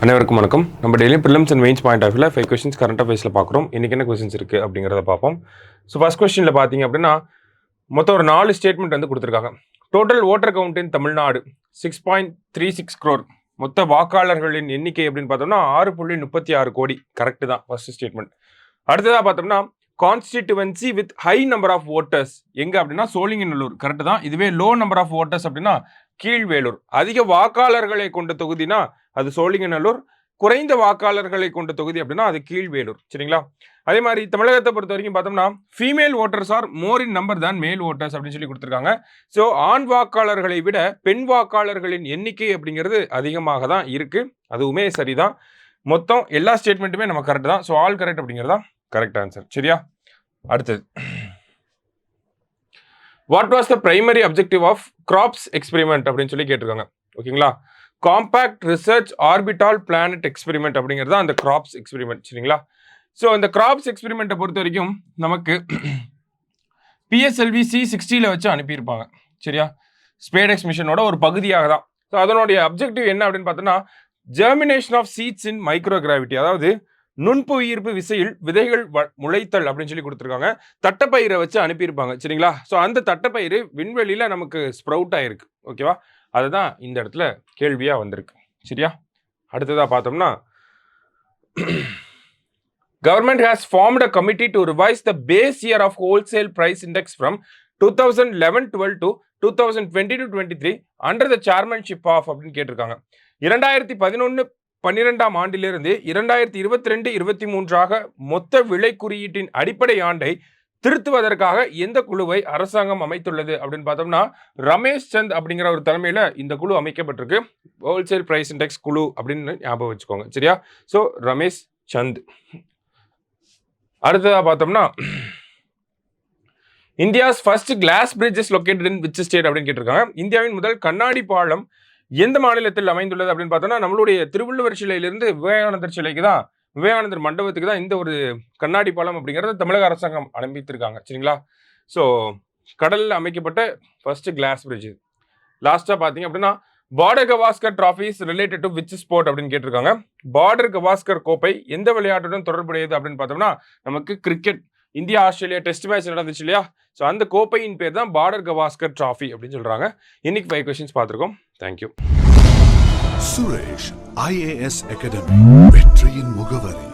அனைவருக்கும் வணக்கம். நம்ம daily prelims and mains point of வியூல 5 கொஸ்டின்ஸ் கரண்ட் அஃபேர்ஸில் பார்க்குறோம். இன்றைக்கி என்ன கொஸ்டின்ஸ் இருக்குது அப்படிங்கிறத பார்ப்போம். ஸோ ஃபர்ஸ்ட் கொஸ்டினில் பார்த்தீங்க அப்படின்னா மொத்தம் ஒரு 4 ஸ்டேட்மெண்ட் வந்து கொடுத்துருக்காங்க. Total voter count in Tamil Nadu 6.36 crore. மொத்த வாக்காளர்களின் எண்ணிக்கை அப்படின்னு பார்த்தோம்னா 6.36 கோடி. கரெக்டு தான் ஃபர்ஸ்ட் ஸ்டேட்மெண்ட். அடுத்ததாக பார்த்தோம்னா constituency with high number of voters எங்கே அப்படின்னா சோழிங்கநல்லூர். கரெக்டு தான். இதுவே லோ நம்பர் ஆஃப் ஓட்டர்ஸ் அப்படின்னா கீழ்வேலூர். அதிக வாக்காளர்களை கொண்ட தொகுதினா அது சோழிங்கநல்லூர், குறைந்த வாக்காளர்களை கொண்ட தொகுதி அப்படின்னா அது கீழ்வேலூர். சரிங்களா? அதே மாதிரி தமிழகத்தை பொறுத்த வரைக்கும் பார்த்தோம்னா ஃபீமேல் ஓட்டர்ஸ் ஆர் மோர் இன் நம்பர் தான் மேல் ஓட்டர்ஸ் அப்படின்னு சொல்லி கொடுத்துருக்காங்க. ஸோ ஆண் வாக்காளர்களை விட பெண் வாக்காளர்களின் எண்ணிக்கை அப்படிங்கிறது அதிகமாக தான் இருக்கு. அதுவுமே சரிதான். மொத்தம் எல்லா ஸ்டேட்மெண்ட்டுமே நம்ம கரெக்ட் தான். ஸோ ஆல் கரெக்ட் அப்படிங்கிறதா கரெக்ட் ஆன்சர். சரியா? அடுத்தது, what was the primary objective of CROPS experiment அப்படின்னு சொல்லி கேட்டிருக்காங்க. ஓகேங்களா? Compact research orbital planet experiment அப்படிங்கிறது அந்த கிராப்ஸ் எக்ஸ்பெரிமெண்ட். சரிங்களா? ஸோ அந்த கிராப்ஸ் எக்ஸ்பெரிமெண்ட்டை பொறுத்த வரைக்கும் நமக்கு PSLV C60 வச்சு அனுப்பியிருப்பாங்க. சரியா? ஸ்பேடெக்ஸ் மிஷனோட ஒரு பகுதியாக தான். ஸோ அதனுடைய அப்ஜெக்டிவ் என்ன அப்படின்னு பார்த்தோன்னா ஜெர்மினேஷன் ஆஃப் சீட்ஸ் இன் மைக்ரோகிராவிட்டி, அதாவது நுண்புவியீர்ப்பு விசையில் விதைகள் முளைத்தல் அப்படின்னு சொல்லி கொடுத்துருக்காங்க. தட்டப்பயிரை வச்சு அனுப்பியிருப்பாங்க. சரிங்களா? ஸோ அந்த தட்டப்பயிறு விண்வெளியில் நமக்கு ஸ்ப்ரவுட் ஆயிருக்கு. ஓகேவா? அதுதான் இந்த இடத்துல கேள்வியாக வந்திருக்கு. சரியா? அடுத்ததாக பார்த்தோம்னா government has formed a committee to revise the base year of wholesale price index from 2011-12 to 2020-23 under the chairmanship of அப்படின்னு கேட்டிருக்காங்க. 2011-12 ஆண்டிலிருந்து 2022-23 மொத்த விலை குறியீட்டின் அடிப்படை ஆண்டை திருத்துவதற்காக எந்த குழுவை அரசாங்கம் அமைத்துள்ளது அப்படின்னு பார்த்தோம்னா ரமேஷ் சந்த் அப்படிங்கிற ஒரு தலைமையில் இந்த குழு அமைக்கப்பட்டிருக்கு. ஹோல்சேல் பிரைஸ் இண்டெக்ஸ் குழு அப்படின்னு ஞாபகம் வச்சுக்கோங்க. சரியா? ஸோ ரமேஷ் சந்த். அடுத்ததாக பார்த்தோம்னா India's first glass bridges located in which state அப்படின்னு கேட்டிருக்காங்க. இந்தியாவின் முதல் கண்ணாடி பாலம் எந்த மாநிலத்தில் அமைந்துள்ளது அப்படின்னு பார்த்தோம்னா நம்மளுடைய திருவள்ளுவர் சிலையிலிருந்து விவேகானந்தர் சிலைக்கு தான், விவேகானந்தர் மண்டபத்துக்கு தான் இந்த ஒரு கண்ணாடி பாலம் அப்படிங்கிறத தமிழக அரசாங்கம் அனுப்பித்திருக்காங்க. சரிங்களா? ஸோ கடலில் அமைக்கப்பட்ட ஃபர்ஸ்ட் கிளாஸ் பிரிட்ஜ். லாஸ்ட்டாக பார்த்தீங்க அப்படின்னா border Gavaskar trophies related to which sport அப்படின்னு கேட்டிருக்காங்க. பார்டர் கவாஸ்கர் கோப்பை எந்த விளையாட்டுடன் தொடர்புடையது அப்படின்னு பார்த்தோம்னா நமக்கு cricket. India Australia test match நடந்துச்சு இல்லையா? ஸோ அந்த கோப்பையின் பேர் தான் பார்டர் கவாஸ்கர் டிராஃபி அப்படின்னு சொல்றாங்க. இன்னைக்கு 5 கொஸ்டின்ஸ் பார்த்துருக்கோம். தேங்க்யூ. சுரேஷ் IAS அகாடமி, வெற்றியின் முகவரி.